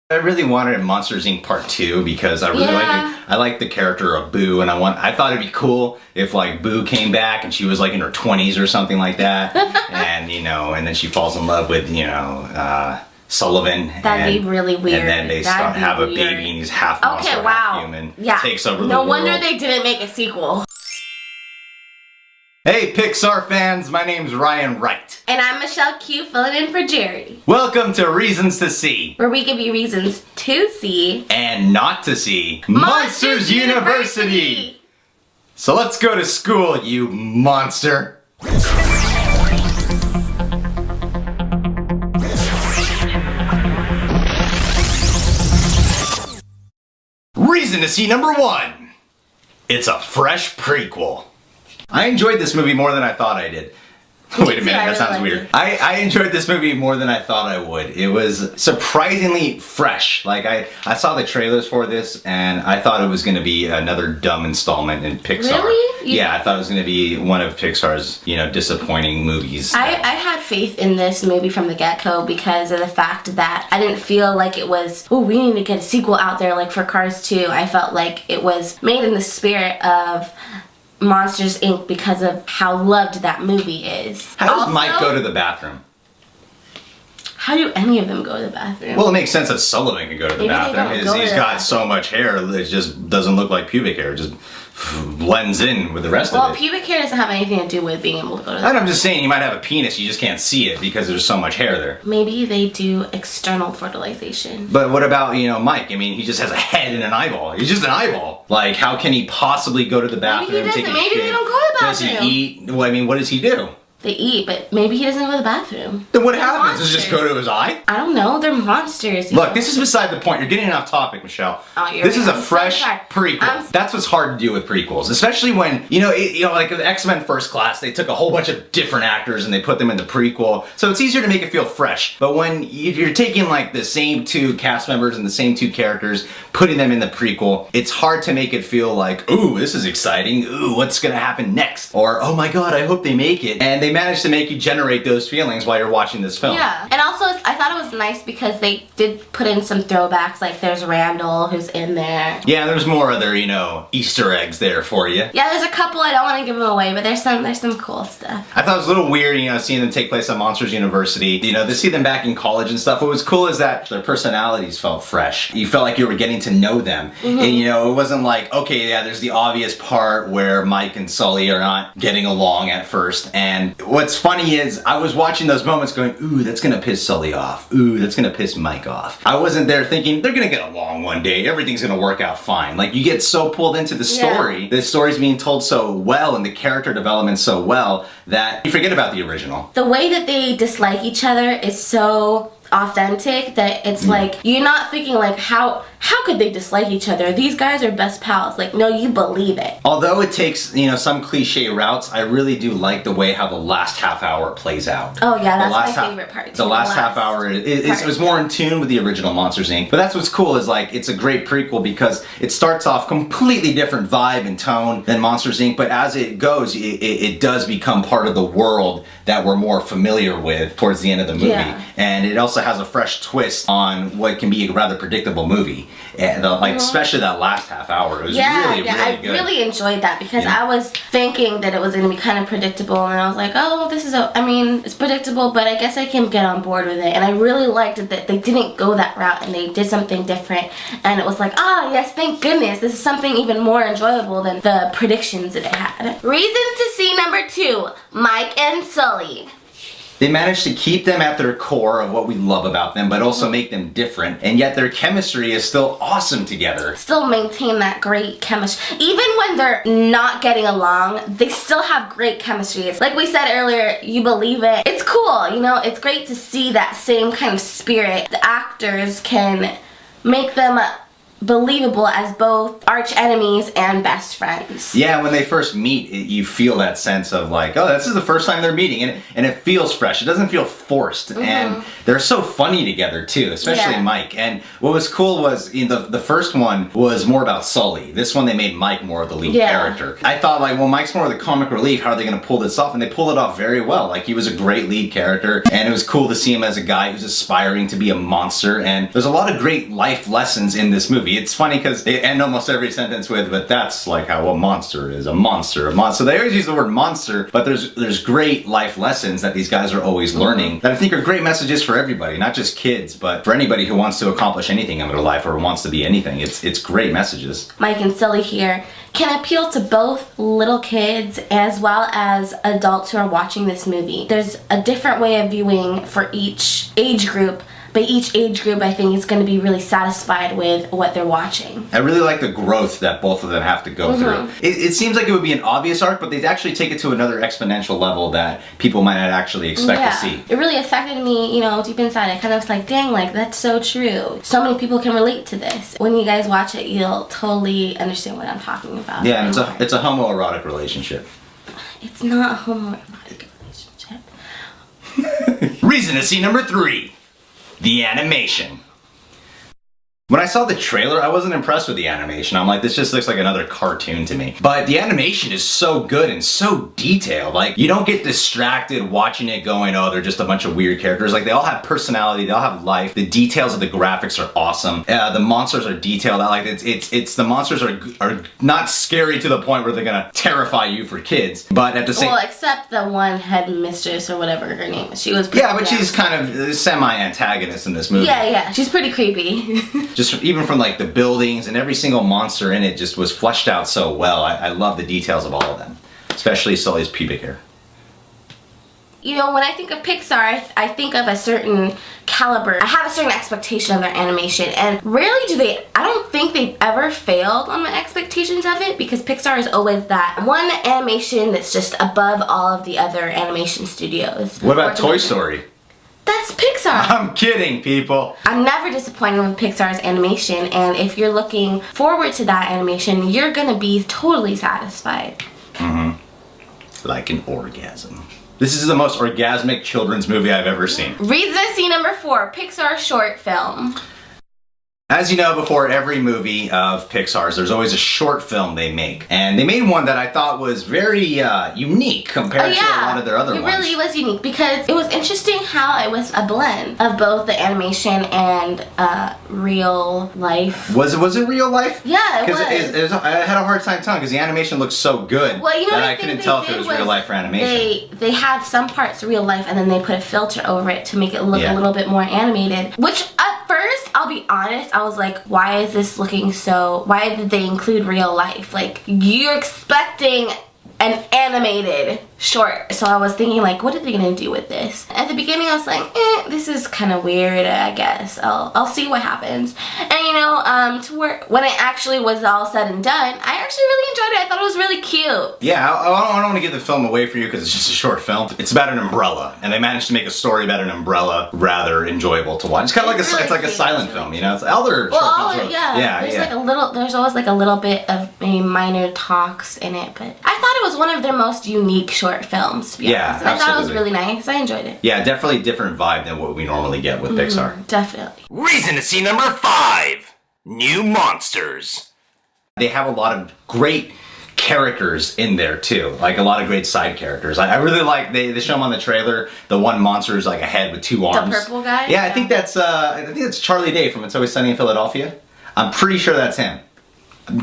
I really wanted Monsters Inc. Part 2 because I really like the character of Boo, and I thought it'd be cool if like Boo came back and she was like in her 20s or something like that, and and then she falls in love with Sullivan. That'd be really weird. And then they have a baby and he's half monster, half human. Yeah. Takes over the world. world. No wonder they didn't make a sequel. Hey Pixar fans, my name's Ryan Wright. And I'm Michelle Q, filling in for Jerry. Welcome to Reasons to See, where we give you reasons to see and not to see Monsters University. So let's go to school, you monster. Reason to see number 1. It's a fresh prequel. I enjoyed this movie more than I thought I did. Wait a minute, that sounds weird. I enjoyed this movie more than I thought I would. It was surprisingly fresh. Like, I saw the trailers for this and I thought it was going to be another dumb installment in Pixar. Really? Yeah, I thought it was going to be one of Pixar's, disappointing movies. I had faith in this movie from the get-go because of the fact that I didn't feel like it was, oh, we need to get a sequel out there like for Cars 2. I felt like it was made in the spirit of Monsters Inc. because of how loved that movie is. How does Mike go to the bathroom? How do any of them go to the bathroom? Well, it makes sense that Sullivan can go to the bathroom. He's got so much hair, it just doesn't look like pubic hair. It just blends in with the rest of it. Well, pubic hair doesn't have anything to do with being able to go to the bathroom. I'm just saying, you might have a penis, you just can't see it because there's so much hair there. Maybe they do external fertilization. But what about, Mike? I mean, he just has a head and an eyeball. He's just an eyeball. Like, how can he possibly go to the bathroom and take a shit? Maybe they don't go to the bathroom. Does he eat? Well, I mean, what does he do? They eat, but maybe he doesn't go to the bathroom. Then what happens? Does it just go to his eye? I don't know. They're monsters. Look, this is beside the point. You're getting off topic, Michelle. Oh, this is a fresh prequel. That's what's hard to do with prequels, especially when like the X-Men First Class. They took a whole bunch of different actors and they put them in the prequel, so it's easier to make it feel fresh. But when you're taking like the same 2 cast members and the same 2 characters, putting them in the prequel, it's hard to make it feel like, ooh, this is exciting. Ooh, what's gonna happen next? Or, oh my God, I hope they make it. And they managed to make you generate those feelings while you're watching this film. Yeah, and also I thought it was nice because they did put in some throwbacks, like there's Randall who's in there. Yeah, there's more other, Easter eggs there for you. Yeah, there's a couple, I don't want to give them away, but there's some cool stuff. I thought it was a little weird, seeing them take place at Monsters University. To see them back in college and stuff. What was cool is that their personalities felt fresh. You felt like you were getting to know them. Mm-hmm. And it wasn't like, okay, yeah, there's the obvious part where Mike and Sully are not getting along at first. And what's funny is I was watching those moments going, ooh, that's gonna piss Sully off. Ooh, that's gonna piss Mike off. I wasn't there thinking they're gonna get along one day. Everything's gonna work out fine. Like, you get so pulled into the story. Yeah. The story's being told so well and the character development so well that you forget about the original. The way that they dislike each other is so authentic that it's like you're not thinking like how could they dislike each other? These guys are best pals. Like, no, you believe it. Although it takes some cliche routes, I really do like the way how the last half hour plays out. Oh yeah, that's my favorite part too. The last half hour it was more in tune with the original Monsters Inc. But that's what's cool is like it's a great prequel because it starts off completely different vibe and tone than Monsters Inc. But as it goes, it does become part of the world that we're more familiar with towards the end of the movie. Yeah. And it also has a fresh twist on what can be a rather predictable movie. And especially that last half hour. It was really good. I really enjoyed that because I was thinking that it was going to be kind of predictable and I was like, oh, it's predictable, but I guess I can get on board with it. And I really liked it that they didn't go that route and they did something different. And it was like, yes, thank goodness. This is something even more enjoyable than the predictions that it had. Reasons to see number 2, Mike and Sully. They managed to keep them at their core of what we love about them, but also make them different, and yet their chemistry is still awesome together. Still maintain that great chemistry. Even when they're not getting along, they still have great chemistry. It's like we said earlier, you believe it. It's cool, it's great to see that same kind of spirit. The actors can make them believable as both arch enemies and best friends. Yeah, when they first meet, you feel that sense of like, oh, this is the first time they're meeting, and it feels fresh. It doesn't feel forced, and they're so funny together too, especially Mike. And what was cool was the first one was more about Sully. This one they made Mike more of the lead character. I thought like, well, Mike's more of the comic relief. How are they going to pull this off? And they pulled it off very well. Like he was a great lead character, and it was cool to see him as a guy who's aspiring to be a monster. And there's a lot of great life lessons in this movie. It's funny because they end almost every sentence with, but that's like how a monster is, a monster, a monster. So they always use the word monster, but there's great life lessons that these guys are always learning that I think are great messages for everybody, not just kids, but for anybody who wants to accomplish anything in their life or wants to be anything. It's great messages. Mike and Sully here can appeal to both little kids as well as adults who are watching this movie. There's a different way of viewing for each age group, but each age group I think is going to be really satisfied with what they're watching. I really like the growth that both of them have to go through. It seems like it would be an obvious arc, but they actually take it to another exponential level that people might not actually expect to see. It really affected me, you know, deep inside. I kind of was like, dang, like that's so true. So many people can relate to this. When you guys watch it, you'll totally understand what I'm talking about. Yeah, and it's a homoerotic relationship. It's not a homoerotic relationship. Reason to see number 3. The animation. When I saw the trailer, I wasn't impressed with the animation. I'm like, this just looks like another cartoon to me. But the animation is so good and so detailed. Like, you don't get distracted watching it going, oh, they're just a bunch of weird characters. Like, they all have personality, they all have life. The details of the graphics are awesome. The monsters are detailed. I like it's the monsters are not scary to the point where they're gonna terrify you for kids. But at the same, well, except the one head mistress or whatever her name is. She was pretty but she's kind of semi-antagonist in this movie. Yeah, she's pretty creepy. Just even from like the buildings and every single monster in it just was fleshed out so well. I love the details of all of them, especially Sully's pubic hair. You know, when I think of Pixar, I think of a certain caliber. I have a certain expectation of their animation, and rarely do they, I don't think they've ever failed on my expectations of it, because Pixar is always that one animation that's just above all of the other animation studios. What about Toy Story? That's Pixar. I'm kidding, people. I'm never disappointed with Pixar's animation, and if you're looking forward to that animation, you're gonna be totally satisfied. Like an orgasm. This is the most orgasmic children's movie I've ever seen. Reason to see number 4, Pixar short film. As you know, before every movie of Pixar's, there's always a short film they make. And they made one that I thought was very unique compared to a lot of their other ones. It really was unique because it was interesting how it was a blend of both the animation and real life. Was it real life? Yeah, it was. I had a hard time telling because the animation looked so good that I couldn't tell if it was real life or animation. They had some parts real life and then they put a filter over it to make it look a little bit more animated. Which at first, I'll be honest, I was like, why is this looking so, why did they include real life? Like, you're expecting an animated short. So I was thinking like, what are they gonna do with this? At the beginning I was like, this is kind of weird, I guess. I'll see what happens. And you know, to where when it actually was all said and done, I actually really enjoyed it. I thought it was really cute. Yeah, I don't want to give the film away for you because it's just a short film. It's about an umbrella, and they managed to make a story about an umbrella rather enjoyable to watch. It's kind of like it's like a silent film, you know. It's other short films. There's always like a little bit of maybe minor talks in it, but I thought it was one of their most unique short films, to be honest. And I thought it was really nice. I enjoyed it. Yeah, definitely different vibe than what we normally get with Pixar. Definitely. Reason to see number 5. New Monsters. They have a lot of great characters in there too, like a lot of great side characters. I really like they show them on the trailer. The one monster is like a head with 2 arms. The purple guy. Yeah, I think that's Charlie Day from It's Always Sunny in Philadelphia. I'm pretty sure that's him.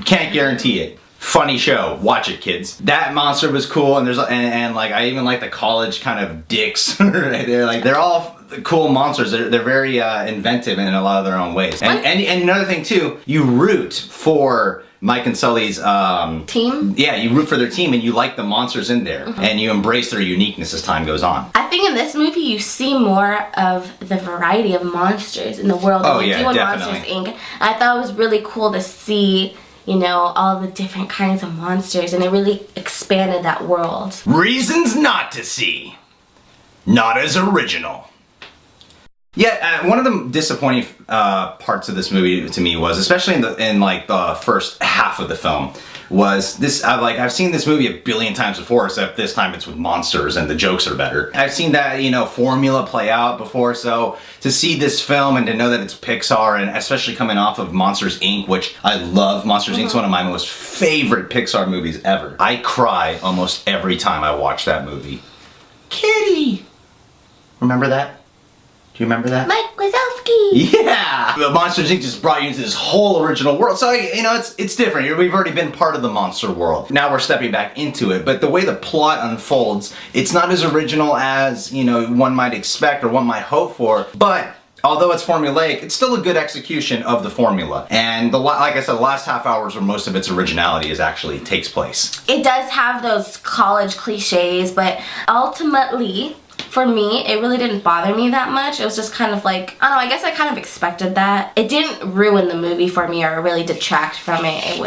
Can't guarantee it. Funny show. Watch it, kids. That monster was cool, and and like I even like the college kind of dicks. They're all cool monsters. They're very inventive in a lot of their own ways. And another thing too, you root for Mike and Sully's team. Yeah, you root for their team, and you like the monsters in there, and you embrace their uniqueness as time goes on. I think in this movie you see more of the variety of monsters in the world than you do in Monsters Inc. I thought it was really cool to see, you know, all the different kinds of monsters, and it really expanded that world. Reasons not to see. Not as original. Yeah, one of the disappointing parts of this movie to me was, especially in like the first half of the film, was this. I've seen this movie a billion times before, except this time it's with monsters and the jokes are better. I've seen that formula play out before, so to see this film and to know that it's Pixar, and especially coming off of Monsters Inc., which I love. Monsters Inc. is one of my most favorite Pixar movies ever. I cry almost every time I watch that movie. Kitty, remember that? Do you remember that? Mike Wazowski! Yeah! The Monsters Inc. just brought you into this whole original world. So, it's different. We've already been part of the monster world. Now we're stepping back into it. But the way the plot unfolds, it's not as original as, one might expect or one might hope for. But although it's formulaic, it's still a good execution of the formula. And like I said, the last half hour is where most of its originality actually takes place. It does have those college cliches, but ultimately, for me, it really didn't bother me that much. It was just kind of like, I don't know, I guess I kind of expected that. It didn't ruin the movie for me or really detract from it.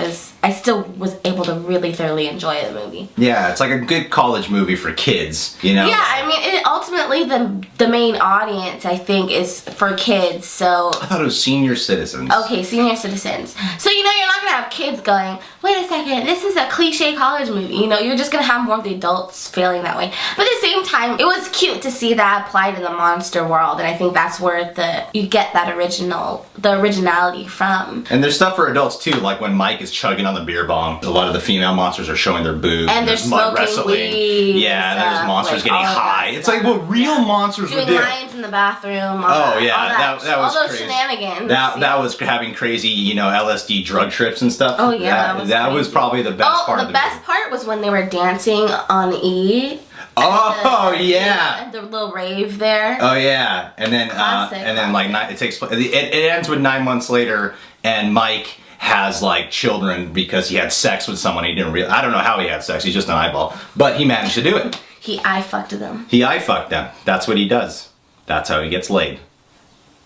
I still was able to really thoroughly enjoy the movie. Yeah, it's like a good college movie for kids, Yeah, I mean, ultimately the main audience, I think, is for kids, so... I thought it was senior citizens. Okay, senior citizens. So, you're not gonna have kids going, wait a second, this is a cliche college movie. You're just gonna have more of the adults feeling that way. But at the same time, it was cute to see that applied in the monster world, and I think that's where you get that originality from. And there's stuff for adults too, like when Mike is chugging on the beer bong. A lot of the female monsters are showing their boobs. And they're smoking weed. Yeah, there's monsters getting high. It's like what real monsters would do. Doing lines in the bathroom. That was all those crazy. shenanigans. That was having crazy, LSD drug trips and stuff. Oh yeah, that was probably the best part of the movie. The best part was when they were dancing on E. Oh yeah. The little rave there. Oh yeah, and then it takes place. It ends with 9 months later, and Mike has like children because he had sex with someone he didn't realize. I don't know how he had sex. He's just an eyeball, but he managed to do it. He eye fucked them. He eye fucked them. That's what he does. That's how he gets laid.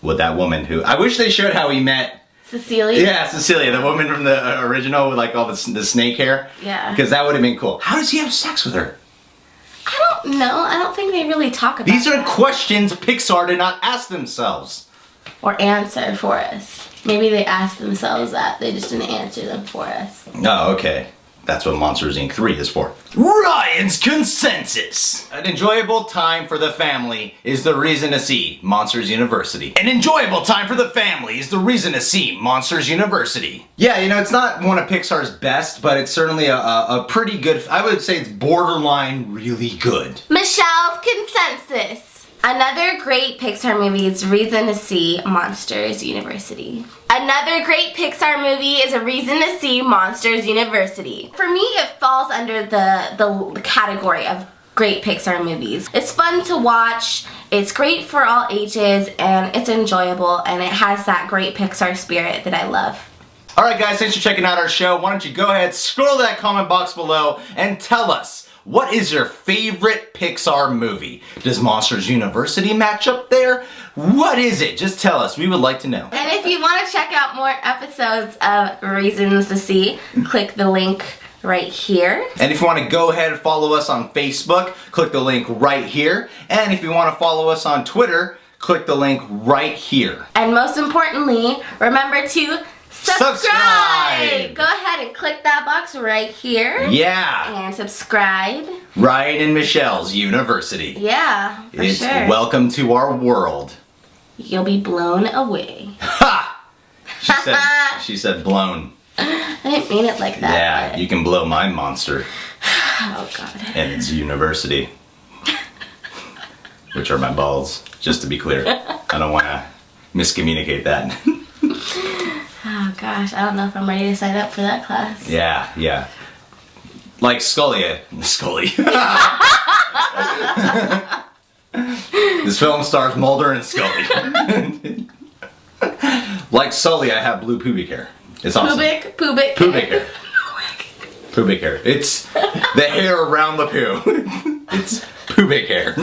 With that woman who I wish they showed how he met. Cecilia? Yeah, Cecilia, the woman from the original with like all the snake hair. Yeah. Because that would have been cool. How does he have sex with her? I don't know. I don't think they really talk about These are that. questions Pixar did not ask themselves. Or answer for us. Maybe they asked themselves that. They just didn't answer them for us. Oh, okay. That's what Monsters Inc. 3 is for. Ryan's consensus. An enjoyable time for the family is the reason to see Monsters University. An enjoyable time for the family is the reason to see Monsters University. Yeah, it's not one of Pixar's best, but it's certainly a pretty good, I would say it's borderline really good. Michelle's consensus. Another great Pixar movie is reason to see Monsters University. Another great Pixar movie is a reason to see Monsters University. For me, it falls under the category of great Pixar movies. It's fun to watch, it's great for all ages, and it's enjoyable, and it has that great Pixar spirit that I love. Alright guys, thanks for checking out our show. Why don't you go ahead, scroll that comment box below, and tell us, what is your favorite Pixar movie? Does Monsters University match up there? What is it? Just tell us. We would like to know. And if you want to check out more episodes of Reasons to See, click the link right here. And if you want to go ahead and follow us on Facebook, click the link right here. And if you want to follow us on Twitter, click the link right here. And most importantly, remember to subscribe! Go ahead and click that box right here. Yeah. And subscribe. Ryan and Michelle's University. Yeah, for It's sure. welcome to our world. You'll be blown away. Ha! She said blown. I didn't mean it like that. Yeah, but... you can blow my monster. Oh, God. And it's university. Which are my balls, just to be clear. I don't want to miscommunicate that. Oh, gosh. I don't know if I'm ready to sign up for that class. Yeah. Like Scully. This film stars Mulder and Scully. Like Sully, I have blue pubic hair. It's awesome. Pubic hair. Pubic hair. It's the hair around the poo. It's pubic hair.